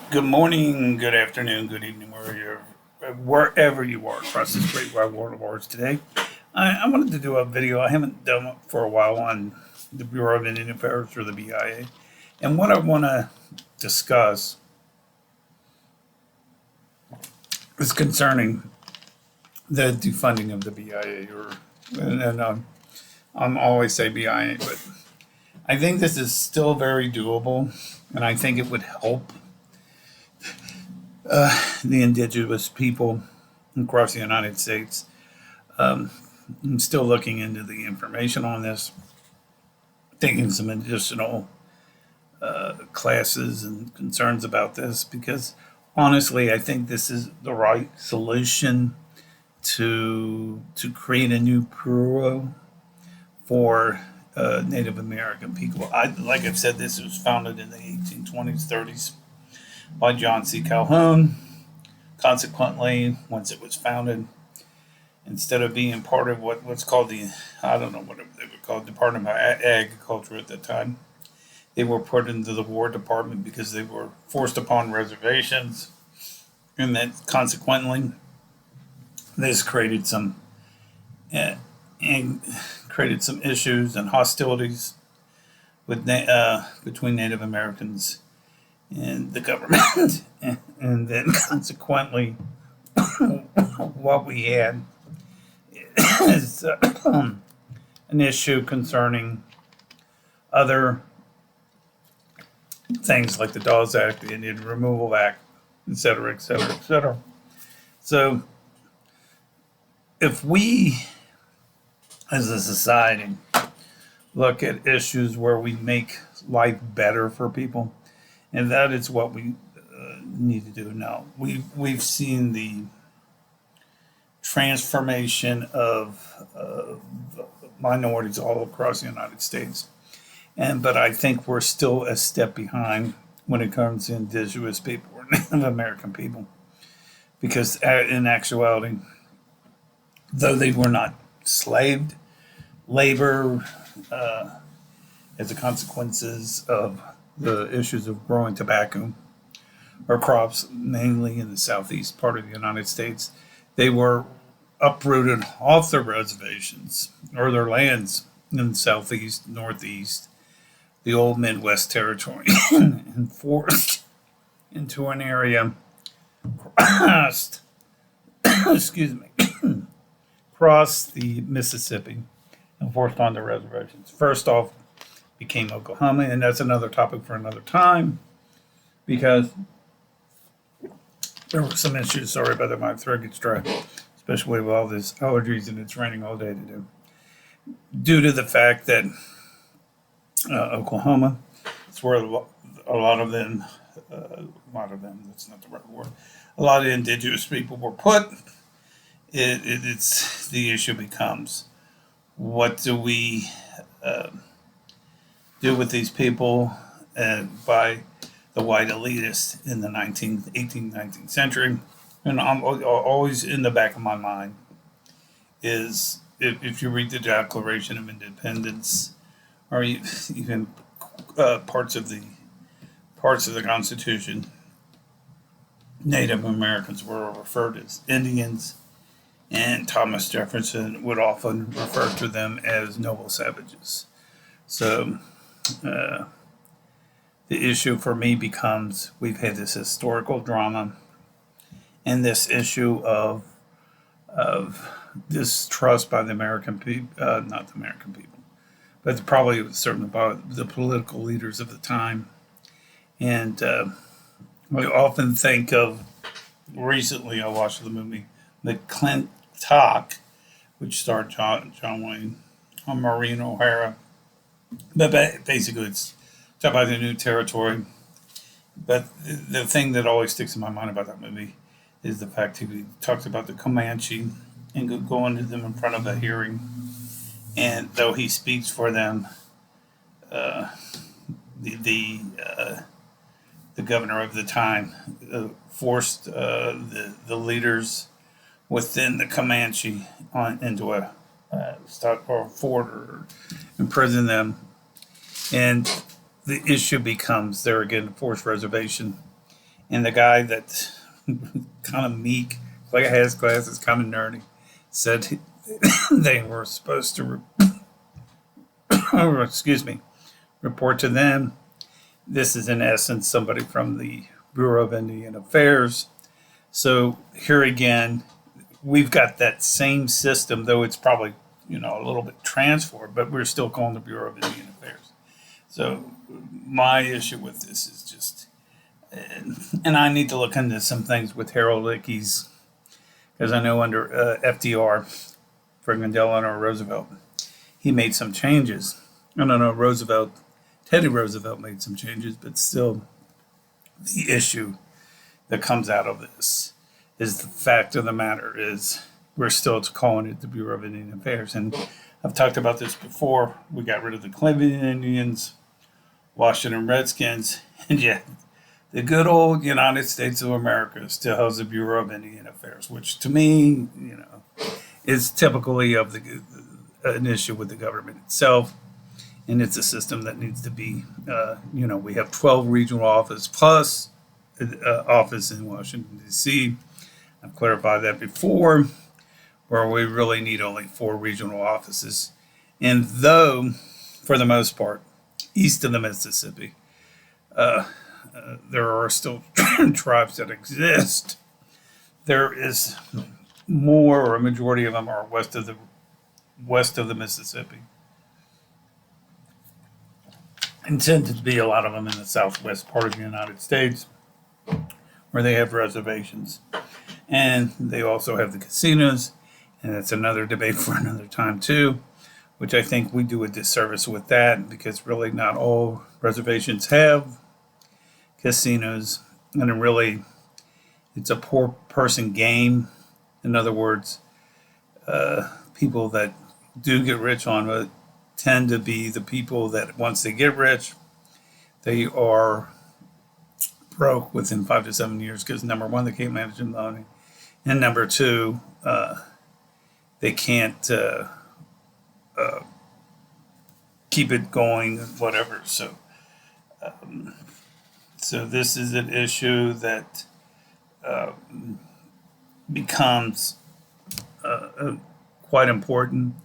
Good morning, good afternoon, good evening, wherever you are across this great wide world of ours today. I wanted to do a video. I haven't done it for a while on the Bureau of Indian Affairs, or the BIA. And what I want to discuss is concerning the defunding of the BIA, I'm always say BIA, but I think this is still very doable, and I think it would help the indigenous people across the United States. I'm still looking into the information on this, taking some additional classes and concerns about this, because honestly, I think this is the right solution to create a new bureau for Native American people. Like I've said, this was founded in the 1820s, 30s by John C. Calhoun. Consequently, once it was founded, instead of being part of what's called I don't know what they were called, Department of Agriculture at the time, they were put into the War Department because they were forced upon reservations, and that consequently, this uh, and created some issues and hostilities between Native Americans and the government, and then consequently, what we had is an issue concerning other things like the Dawes Act, the Indian Removal Act, et cetera, et cetera, et cetera. So, if we as a society look at issues where we make life better for people, and that is what we need to do now. We've seen the transformation of minorities all across the United States, but I think we're still a step behind when it comes to indigenous people or Native American people, because in actuality, though they were not slaved labor as a consequences of the issues of growing tobacco or crops, mainly in the southeast part of the United States, they were uprooted off their reservations or their lands in the southeast, northeast, the old Midwest territory, and forced into an area crossed, excuse me, crossed the Mississippi and forced onto reservations. First off, became Oklahoma, and that's another topic for another time, because there were some issues. Sorry about that, my throat gets dry, especially with all these allergies and it's raining all day today. Due to the fact that Oklahoma, it's where a lot of them, that's not the right word, a lot of indigenous people were put. It's the issue becomes, what do we do with these people by the white elitists in the 19th, 18th, 19th century? And I'm always in the back of my mind is, if you read the Declaration of Independence, or even parts of the Constitution, Native Americans were referred as Indians, and Thomas Jefferson would often refer to them as noble savages. So the issue for me becomes, we've had this historical drama and this issue of distrust by the American people, not the American people, but probably certainly by the political leaders of the time. And we often think of, recently I watched the movie The Clint Talk, which starred John Wayne, Maureen O'Hara. But basically, it's talk about the new territory. But the thing that always sticks in my mind about that movie is the fact he talks about the Comanche and going to them in front of a hearing. And though he speaks for them, uh, the the uh, the governor of the time forced the leaders within the Comanche into a stock or fort, or imprison them. And the issue becomes, there again, forced reservation And the guy that kind of meek, like has glasses, kind of nerdy, said they were supposed to, excuse me, report to them. This is in essence somebody from the Bureau of Indian Affairs. So here again, we've got that same system, though it's probably a little bit transformed, but we're still calling the Bureau of Indian Affairs. So my issue with this is just, and I need to look into some things with Harold Ickes, because I know under FDR, Franklin Delano Roosevelt, he made some changes. I don't know, Teddy Roosevelt made some changes, but still, the issue that comes out of this is the fact of the matter is we're still calling it the Bureau of Indian Affairs. And I've talked about this before. We got rid of the Cleveland Indians, Washington Redskins, and yet the good old United States of America still has the Bureau of Indian Affairs, which to me, is typically of an issue with the government itself. And it's a system that needs to be, we have 12 regional offices plus office in Washington, D.C. I've clarified that before, where we really need only 4 regional offices. And though, for the most part, east of the Mississippi, there are still tribes that exist, there is more, or a majority of them are west of the Mississippi. And tend to be a lot of them in the southwest part of the United States, where they have reservations. And they also have the casinos, and that's another debate for another time too, which I think we do a disservice with that, because really not all reservations have casinos, and really it's a poor person game. In other words, people that do get rich on it tend to be the people that once they get rich, they are broke within 5 to 7 years, because number one, they can't manage the money, and number two, they can't keep it going, whatever. So this is an issue that becomes quite important,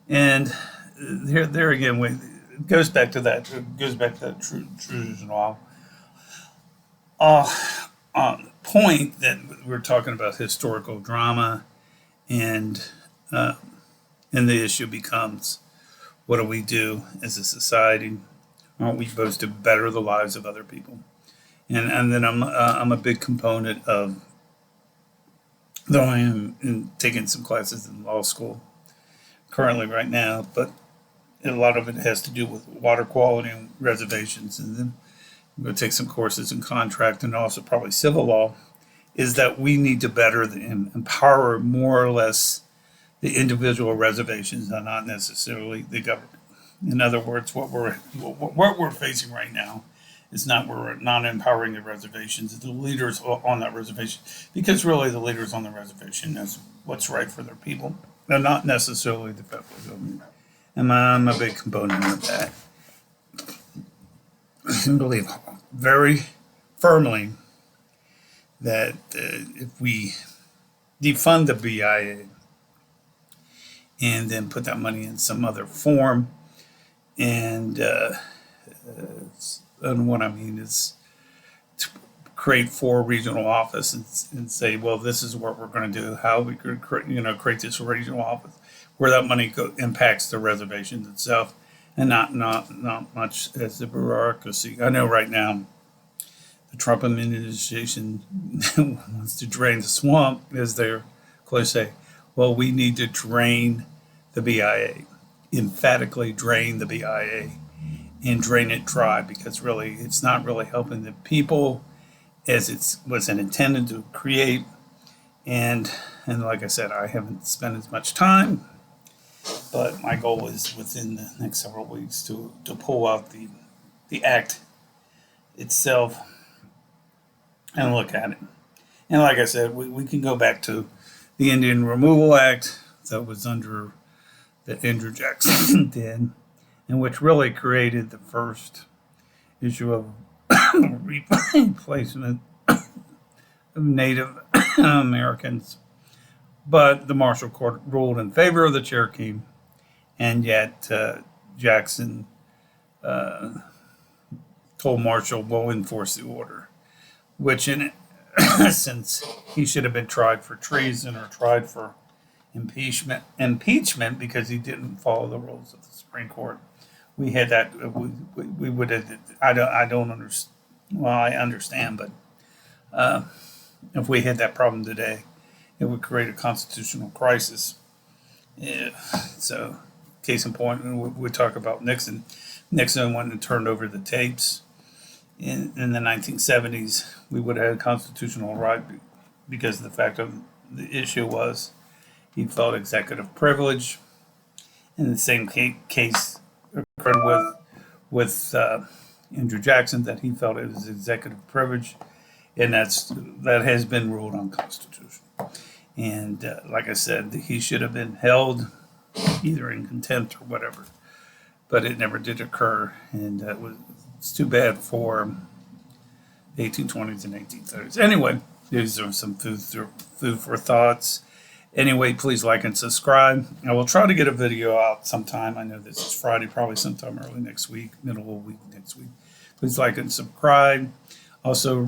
and there again, it goes back to that. It goes back to that traditional point that we're talking about historical drama, and the issue becomes, what do we do as a society? Aren't we supposed to better the lives of other people? And then I'm a big component of, though I am taking some classes in law school currently right now, but a lot of it has to do with water quality and reservations, and then I'm going to take some courses in contract and also probably civil law, is that we need to better and empower more or less the individual reservations and not necessarily the government. In other words, what we're facing right now is we're not empowering the reservations, the leaders on that reservation, because really the leaders on the reservation knows what's right for their people. They're not necessarily the federal government. And I'm a big component of that. I can believe very firmly that if we defund the BIA and then put that money in some other form, and what I mean is to create 4 regional offices and say, well, this is what we're going to do, how we could create this regional office where that money impacts the reservations itself, and not much as the bureaucracy. I know right now the Trump administration wants to drain the swamp, as they're close to say. Well, we need to drain the BIA, emphatically drain the BIA, and drain it dry, because really it's not really helping the people as it was intended to create. And like I said, I haven't spent as much time, but my goal is within the next several weeks to pull out the act itself and look at it. And like I said, we can go back to the Indian Removal Act that was under that Andrew Jackson did, and which really created the first issue of replacement Native Americans. But the Marshall Court ruled in favor of the Cherokee, and yet Jackson told Marshall, "We'll enforce the order," which in essence he should have been tried for treason or tried for impeachment because he didn't follow the rules of the Supreme Court. We had that. We would have. I don't understand. Well, I understand, but if we had that problem today, it would create a constitutional crisis. Yeah. So, case in point, we talk about Nixon. Nixon went and turned over the tapes in the 1970s. We would have had a constitutional right because the fact of the issue was he felt executive privilege. In the same case occurred with Andrew Jackson, that he felt it was executive privilege, and that has been ruled unconstitutional. And like I said, he should have been held either in contempt or whatever, but it never did occur, and it's too bad for the 1820s and 1830s. Anyway, these are some food for thoughts. Anyway, please like and subscribe. I will try to get a video out sometime. I know this is Friday, probably sometime early next week, middle of the week next week. Please like and subscribe. Also,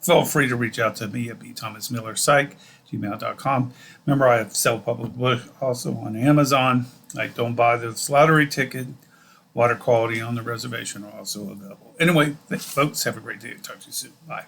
feel free to reach out to me at bthomasmillerpsych@gmail.com. Remember, I have self-published books also on Amazon. Like Don't Buy This Lottery Ticket, Water Quality on the Reservation are also available. Anyway, folks, have a great day. Talk to you soon. Bye.